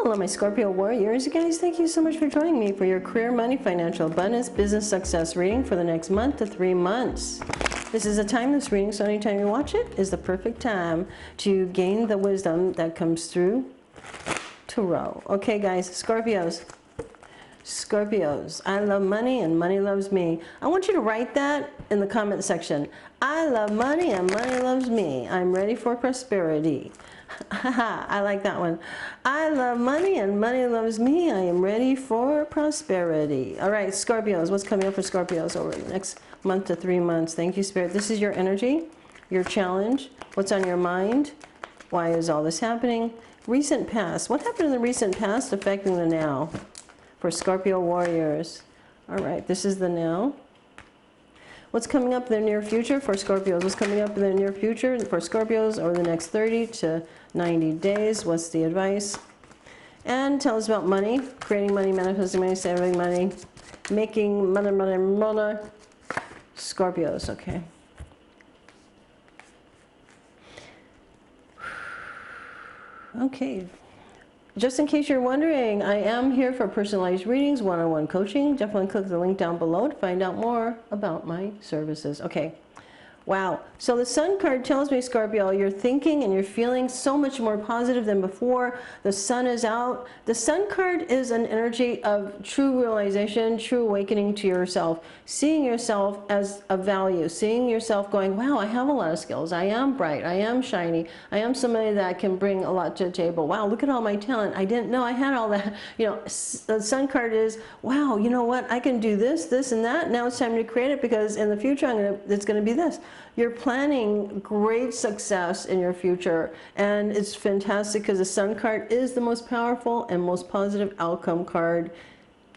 Hello, my Scorpio warriors. You guys, thank you so much for joining me for your career, money, financial abundance, business success reading for the next month to 3 months. This is a timeless reading, so anytime you watch it is the perfect time to gain the wisdom that comes through Tarot. Okay, guys, Scorpios. Scorpios, I love money and money loves me. I want you to write that in the comment section. I love money and money loves me. I'm ready for prosperity. I like that one. I love money and money loves me. I am ready for prosperity. All right, Scorpios, what's coming up for Scorpios over the next month to 3 months? Thank you, Spirit. This is your energy, your challenge. What's on your mind? Why is all this happening? Recent past. What happened in the recent past affecting the now for Scorpio warriors? All right, this is the now. What's coming up in the near future for Scorpios? What's coming up in the near future for Scorpios over the next 30 to 90 days? What's the advice? And tell us about money, creating money, manifesting money, saving money, making money, money, money. Scorpios, okay. Okay. Just in case you're wondering, I am here for personalized readings, one-on-one coaching. Definitely click the link down below to find out more about my services. Okay. Wow. So the Sun card tells me, Scorpio, you're thinking and you're feeling so much more positive than before. The sun is out. The Sun card is an energy of true realization, true awakening to yourself, seeing yourself as a value, seeing yourself going, wow, I have a lot of skills. I am bright. I am shiny. I am somebody that can bring a lot to the table. Wow, look at all my talent. I didn't know I had all that. You know, the Sun card is, wow, you know what? I can do this, this, and that. Now it's time to create it because in the future, it's going to be this. You're planning great success in your future, and it's fantastic because the Sun card is the most powerful and most positive outcome card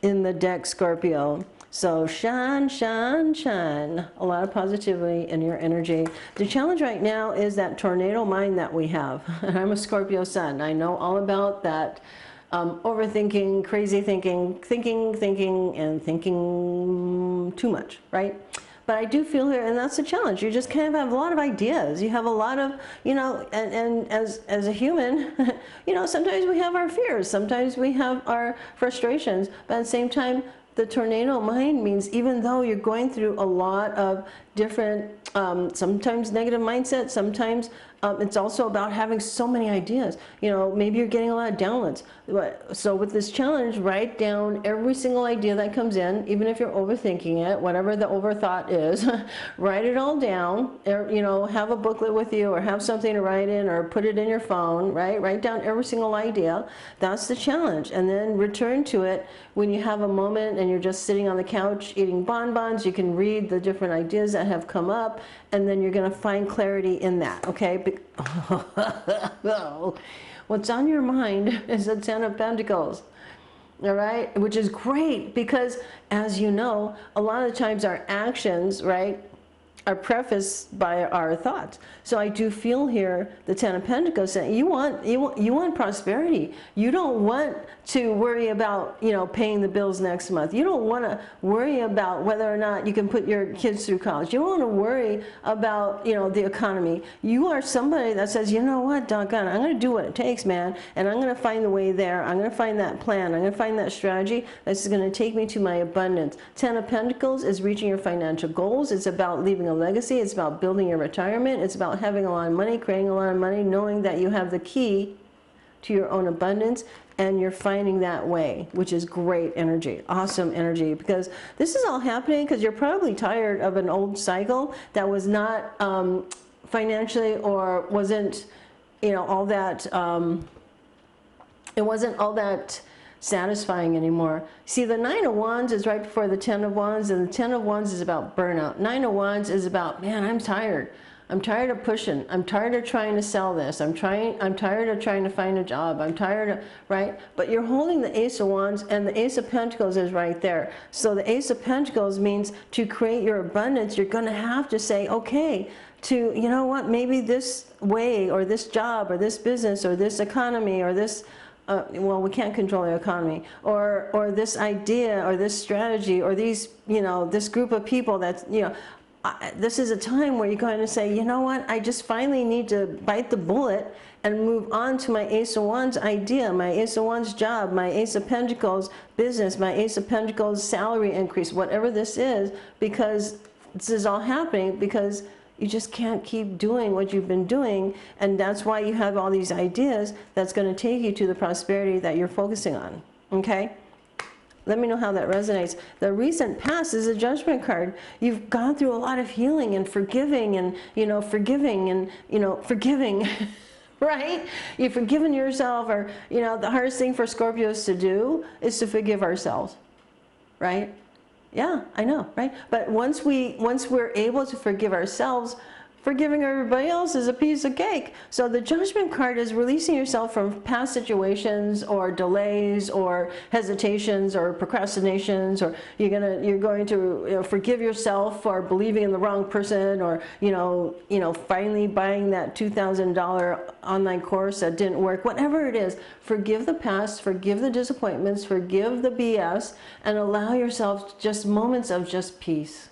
in the deck, Scorpio. So shine, shine, shine. A lot of positivity in your energy. The challenge right now is that tornado mind that we have. I'm a Scorpio sun. I know all about that. Overthinking, crazy thinking, and thinking too much, right? But I do feel here, and that's the challenge. You just kind of have a lot of ideas. You have a lot of, you know, and as a human, you know, sometimes we have our fears. Sometimes we have our frustrations. But at the same time, the tornado mind means even though you're going through a lot of different, sometimes negative mindset, sometimes it's also about having so many ideas. You know, maybe you're getting a lot of downloads. So with this challenge, write down every single idea that comes in, even if you're overthinking it, whatever the overthought is, write it all down, or, you know, have a booklet with you or have something to write in or put it in your phone, right? Write down every single idea. That's the challenge. And then return to it when you have a moment and you're just sitting on the couch eating bonbons. You can read the different ideas that have come up, and then you're going to find clarity in that, okay? What's on your mind is the Ten of Pentacles, all right? Which is great because, as you know, a lot of the times our actions, right, are prefaced by our thoughts. So I do feel here the Ten of Pentacles saying you want prosperity. You don't want to worry about, you know, paying the bills next month. You don't want to worry about whether or not you can put your kids through college. You don't want to worry about, you know, the economy. You are somebody that says, you know what, doggone, I'm going to do what it takes, man, and I'm going to find the way there. I'm going to find that plan. I'm going to find that strategy that's going to take me to my abundance. Ten of Pentacles is reaching your financial goals. It's about leaving a legacy. It's about building your retirement. It's about having a lot of money, creating a lot of money, knowing that you have the key to your own abundance, and you're finding that way, which is great energy, awesome energy, because this is all happening because you're probably tired of an old cycle that was not financially, or wasn't, you know, all that, it wasn't all that satisfying anymore. See, the Nine of Wands is right before the Ten of Wands, and the Ten of Wands is about burnout. Nine of Wands is about, man, I'm tired. I'm tired of pushing. I'm tired of trying to sell this. I'm tired of trying to find a job. I'm tired of, right? But you're holding the Ace of Wands, and the Ace of Pentacles is right there. So the Ace of Pentacles means to create your abundance, you're going to have to say, okay, to, you know what, maybe this way, or this job, or this business, or this economy, or this, well, we can't control the economy, or this idea, or this strategy, or these, you know, this group of people that's, you know, this is a time where you're going to say, you know what, I just finally need to bite the bullet and move on to my Ace of Wands idea, my Ace of Wands job, my Ace of Pentacles business, my Ace of Pentacles salary increase, whatever this is, because this is all happening because you just can't keep doing what you've been doing, and that's why you have all these ideas that's going to take you to the prosperity that you're focusing on, okay? Let me know how that resonates. The recent past is a Judgment card. You've gone through a lot of healing and forgiving and, forgiving, right? You've forgiven yourself, or, the hardest thing for Scorpios to do is to forgive ourselves, right? Yeah, I know, right? But once we're able to forgive ourselves, forgiving everybody else is a piece of cake. So the Judgment card is releasing yourself from past situations or delays or hesitations or procrastinations, or you're going to forgive yourself for believing in the wrong person, or finally buying that $2,000 online course that didn't work. Whatever it is, forgive the past, forgive the disappointments, forgive the BS, and allow yourself just moments of just peace.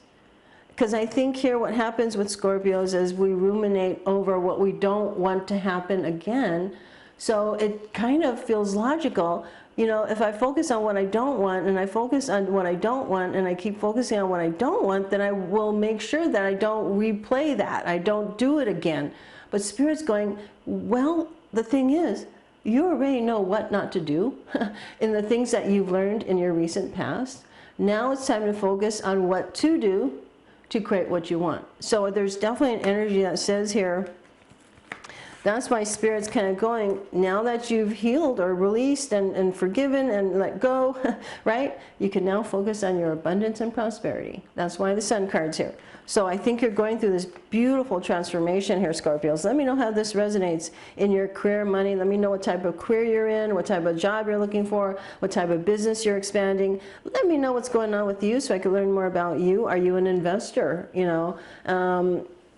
Because I think here what happens with Scorpios is we ruminate over what we don't want to happen again. So it kind of feels logical. If I focus on what I don't want, and I focus on what I don't want, and I keep focusing on what I don't want, then I will make sure that I don't replay that. I don't do it again. But Spirit's going, well, the thing is, you already know what not to do in the things that you've learned in your recent past. Now it's time to focus on what to do to create what you want. So there's definitely an energy that says here, that's why Spirit's kind of going, now that you've healed or released and forgiven and let go, right? You can now focus on your abundance and prosperity. That's why the Sun card's here. So I think you're going through this beautiful transformation here, Scorpios. Let me know how this resonates in your career, money. Let me know what type of career you're in, what type of job you're looking for, what type of business you're expanding. Let me know what's going on with you so I can learn more about you. Are you an investor?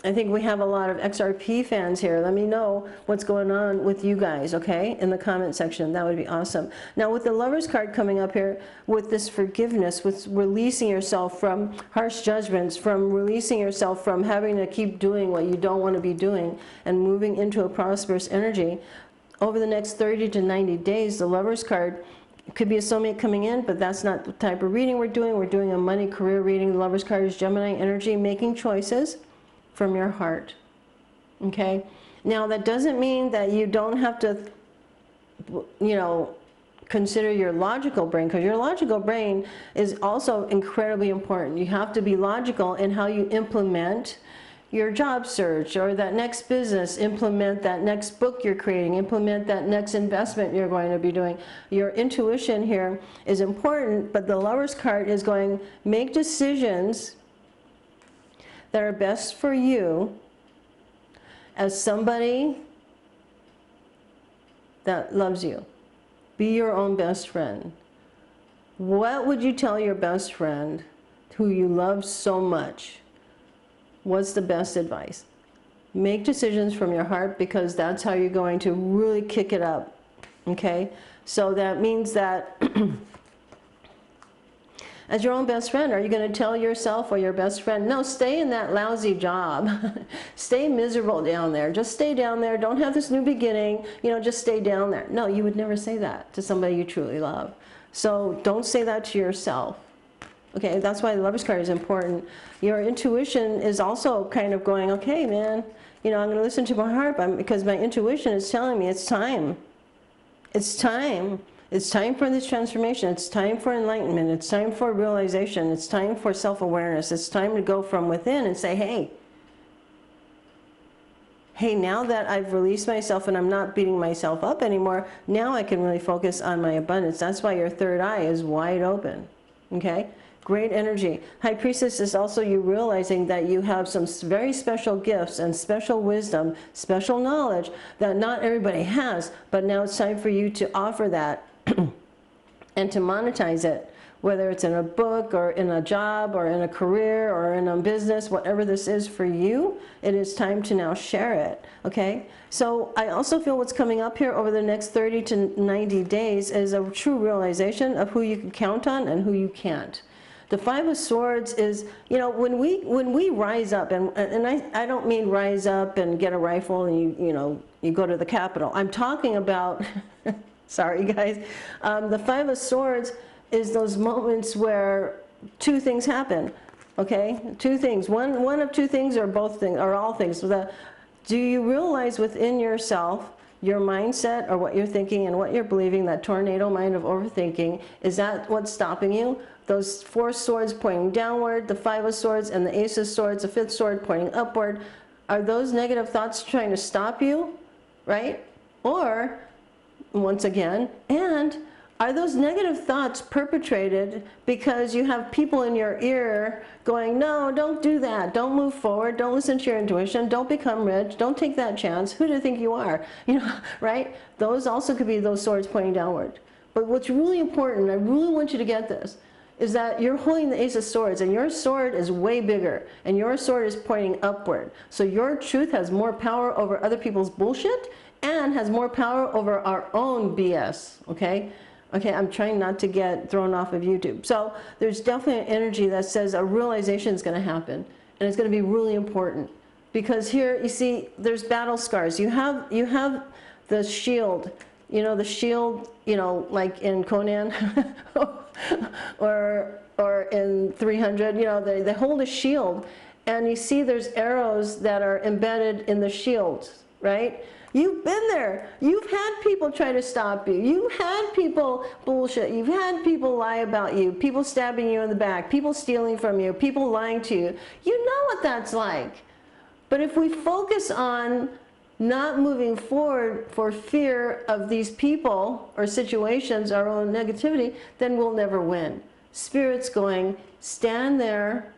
I think we have a lot of XRP fans here. Let me know what's going on with you guys, okay, in the comment section. That would be awesome. Now, with the Lovers card coming up here, with this forgiveness, with releasing yourself from harsh judgments, from releasing yourself from having to keep doing what you don't want to be doing, and moving into a prosperous energy, over the next 30 to 90 days, the Lovers card could be a soulmate coming in, but that's not the type of reading we're doing. We're doing a money career reading. The Lovers card is Gemini energy, making choices from your heart, okay? Now, that doesn't mean that you don't have to, consider your logical brain, because your logical brain is also incredibly important. You have to be logical in how you implement your job search or that next business, implement that next book you're creating, implement that next investment you're going to be doing. Your intuition here is important, but the Lovers card is going, make decisions that are best for you as somebody that loves you. Be your own best friend. What would you tell your best friend who you love so much? What's the best advice? Make decisions from your heart, because that's how you're going to really kick it up, okay? So that means that as your own best friend, are you going to tell yourself or your best friend, no, stay in that lousy job. Stay miserable down there. Just stay down there. Don't have this new beginning. Just stay down there. No, you would never say that to somebody you truly love. So don't say that to yourself. Okay, that's why the Lovers card is important. Your intuition is also kind of going, okay, man, I'm going to listen to my heart because my intuition is telling me it's time. It's time. It's time for this transformation. It's time for enlightenment. It's time for realization. It's time for self-awareness. It's time to go from within and say, hey, now that I've released myself and I'm not beating myself up anymore, now I can really focus on my abundance. That's why your third eye is wide open, okay? Great energy. High Priestess is also you realizing that you have some very special gifts and special wisdom, special knowledge that not everybody has, but now it's time for you to offer that and to monetize it, whether it's in a book or in a job or in a career or in a business, whatever this is for you, it is time to now share it, okay? So I also feel what's coming up here over the next 30 to 90 days is a true realization of who you can count on and who you can't. The Five of Swords is, you know, when we rise up, and I don't mean rise up and get a rifle and you go to the Capitol. I'm talking about, sorry guys, the Five of Swords is those moments where two things happen. Okay, two things. One of two things, or both things, or all things. Do you realize within yourself, your mindset, or what you're thinking and what you're believing, that tornado mind of overthinking, is that what's stopping you? Those four swords pointing downward, the Five of Swords and the Ace of Swords, the fifth sword pointing upward. Are those negative thoughts trying to stop you, right? Or, once again, and are those negative thoughts perpetrated because you have people in your ear going, no, don't do that, don't move forward, don't listen to your intuition, don't become rich, don't take that chance, who do you think you are? You know, right? Those also could be those swords pointing downward. But what's really important, I really want you to get this, is that you're holding the Ace of Swords, and your sword is way bigger, and your sword is pointing upward. So your truth has more power over other people's bullshit, and has more power over our own BS, okay? Okay, I'm trying not to get thrown off of YouTube. So there's definitely an energy that says a realization is going to happen, and it's going to be really important. Because here, you see, there's battle scars. You have the shield, you know, the shield, you know, like in Conan, or in 300, you know, they hold a shield, and you see there's arrows that are embedded in the shield, right? You've been there. You've had people try to stop you. You've had people bullshit. You've had people lie about you. People stabbing you in the back. People stealing from you. People lying to you. You know what that's like. But if we focus on not moving forward for fear of these people or situations, our own negativity, then we'll never win. Spirit's going, stand there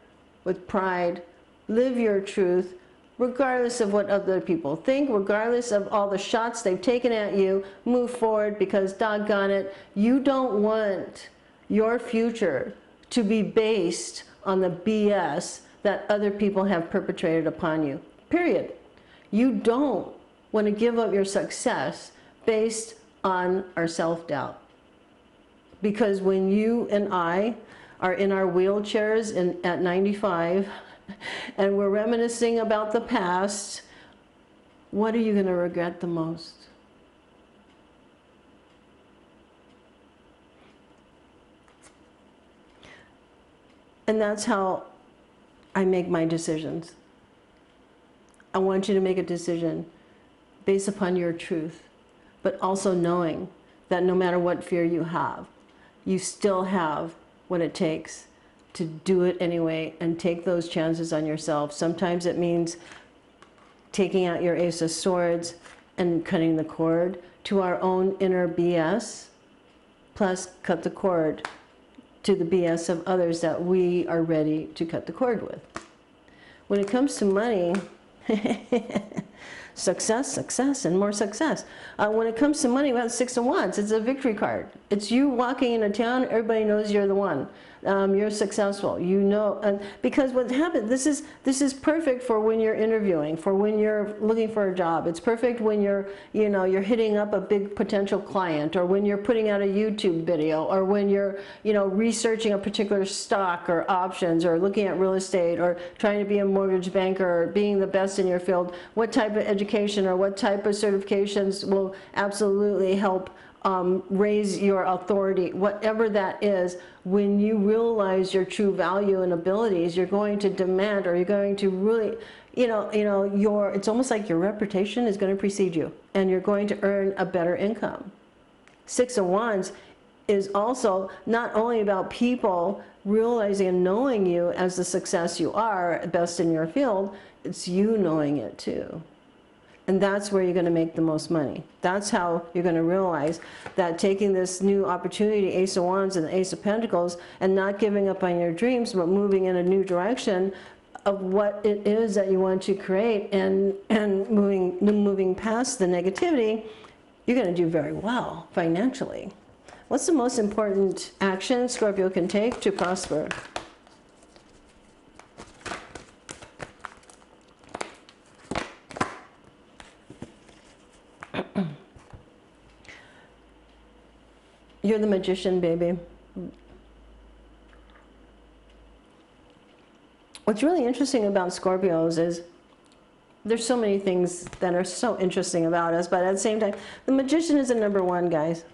with pride, live your truth, regardless of what other people think, regardless of all the shots they've taken at you, move forward, because doggone it, you don't want your future to be based on the BS that other people have perpetrated upon you, period. You don't want to give up your success based on our self-doubt. Because when you and I are in our wheelchairs at 95, and we're reminiscing about the past, what are you going to regret the most? And that's how I make my decisions. I want you to make a decision based upon your truth, but also knowing that no matter what fear you have, you still have what it takes to do it anyway and take those chances on yourself. Sometimes it means taking out your Ace of Swords and cutting the cord to our own inner BS, plus cut the cord to the BS of others that we are ready to cut the cord with. When it comes to money, success, success, and more success. When it comes to money, we have Six of Wands. It's a victory card. It's you walking into town, everybody knows you're the one. You're successful, you know, and because what happened, this is perfect for when you're interviewing, for when you're looking for a job. It's perfect when you're hitting up a big potential client, or when you're putting out a YouTube video, or when you're, researching a particular stock or options, or looking at real estate, or trying to be a mortgage banker, or being the best in your field. What type of education or what type of certifications will absolutely help raise your authority, whatever that is. When you realize your true value and abilities, you're going to demand, or you're going to really, it's almost like your reputation is going to precede you, and you're going to earn a better income. Six of Wands is also not only about people realizing and knowing you as the success you are, best in your field, it's you knowing it too. And that's where you're going to make the most money. That's how you're going to realize that taking this new opportunity, Ace of Wands and the Ace of Pentacles, and not giving up on your dreams, but moving in a new direction of what it is that you want to create, and moving past the negativity, you're going to do very well financially. What's the most important action Scorpio can take to prosper? You're the magician, baby. What's really interesting about Scorpios is there's so many things that are so interesting about us, but at the same time, the Magician is the number one, guys.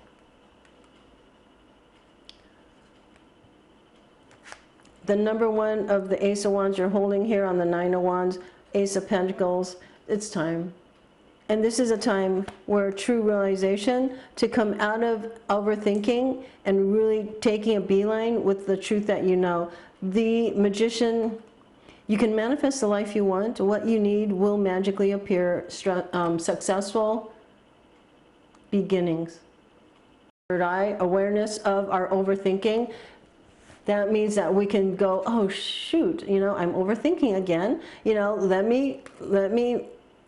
The number one of the Ace of Wands you're holding here on the Nine of Wands, Ace of Pentacles, it's time. And this is a time where true realization to come out of overthinking and really taking a beeline with the truth that you know. The Magician, you can manifest the life you want. What you need will magically appear. Successful beginnings. Third eye, awareness of our overthinking. That means that we can go, oh shoot, you know, I'm overthinking again. You know, let me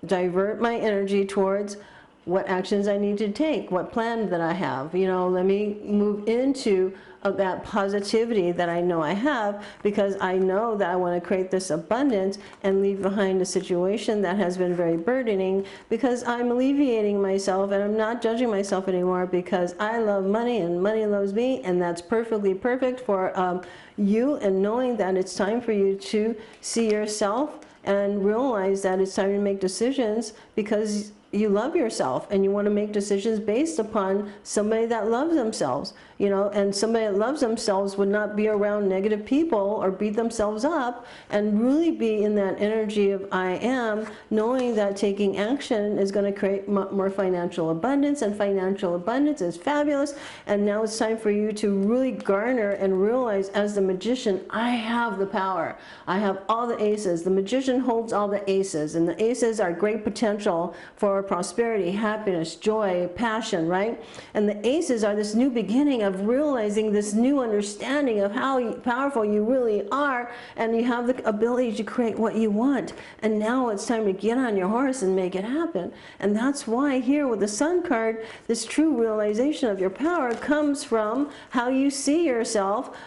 divert my energy towards what actions I need to take, what plan that I have. You know, let me move into that positivity that I know I have, because I know that I want to create this abundance and leave behind a situation that has been very burdening, because I'm alleviating myself and I'm not judging myself anymore, because I love money and money loves me, and that's perfectly perfect for you. And knowing that it's time for you to see yourself and realize that it's time to make decisions, because you love yourself and you want to make decisions based upon somebody that loves themselves, you know, and somebody that loves themselves would not be around negative people or beat themselves up, and really be in that energy of I am, knowing that taking action is going to create more financial abundance, and financial abundance is fabulous. And now it's time for you to really garner and realize, as the Magician, I have the power. I have all the aces. The Magician holds all the aces, and the aces are great potential for prosperity, happiness, joy, passion, right? And the aces are this new beginning of realizing this new understanding of how powerful you really are, and you have the ability to create what you want. And now it's time to get on your horse and make it happen. And that's why here with the Sun card, this true realization of your power comes from how you see yourself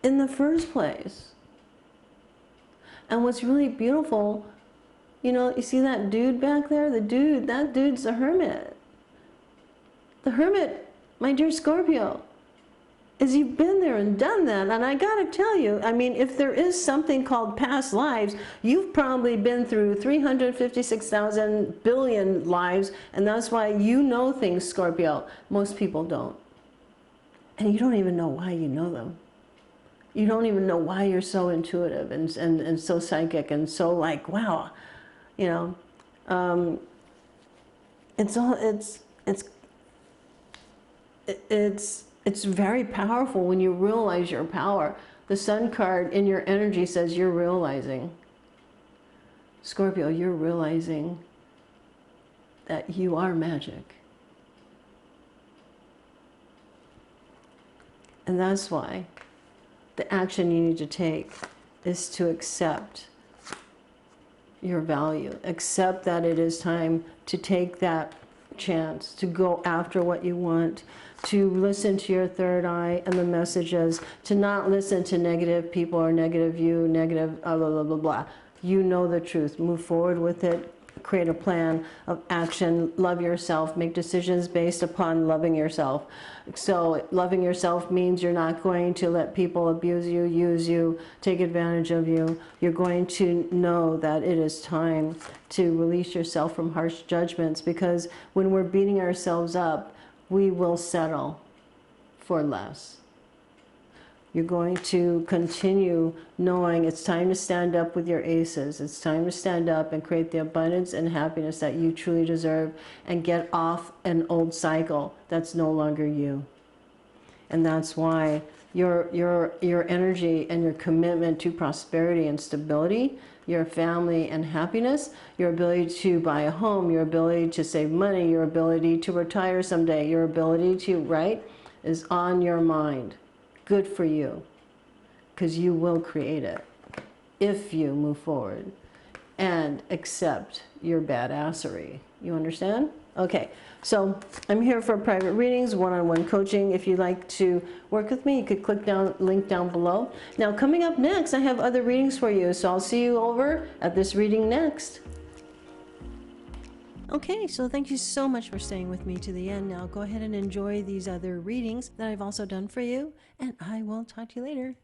in the first place. And what's really beautiful, you know, you see that dude back there? That dude's the Hermit. The Hermit, my dear Scorpio, is you've been there and done that. And I gotta tell you, I mean, if there is something called past lives, you've probably been through 356,000 billion lives, and that's why you know things, Scorpio. Most people don't. And you don't even know why you know them. You don't even know why you're so intuitive and so psychic and so like, wow. You know, it's very powerful when you realize your power. The Sun card in your energy says you're realizing. Scorpio, you're realizing that you are magic. And that's why the action you need to take is to accept your value. Accept that it is time to take that chance, to go after what you want, to listen to your third eye and the messages, to not listen to negative people or negative you, negative blah, blah, blah, blah. You know the truth. Move forward with it. Create a plan of action. Love yourself. Make decisions based upon loving yourself. So loving yourself means you're not going to let people abuse you, use you, take advantage of you. You're going to know that it is time to release yourself from harsh judgments, because when we're beating ourselves up, we will settle for less. You're going to continue knowing it's time to stand up with your aces. It's time to stand up and create the abundance and happiness that you truly deserve, and get off an old cycle that's no longer you. And that's why your energy and your commitment to prosperity and stability, your family and happiness, your ability to buy a home, your ability to save money, your ability to retire someday, your ability to, right, is on your mind. Good for you, because you will create it if you move forward and accept your badassery. You understand? Okay, so I'm here for private readings, one-on-one coaching. If you'd like to work with me, you could click link down below. Now, coming up next, I have other readings for you, so I'll see you over at this reading next. Okay, so thank you so much for staying with me to the end. Now go ahead and enjoy these other readings that I've also done for you, and I will talk to you later.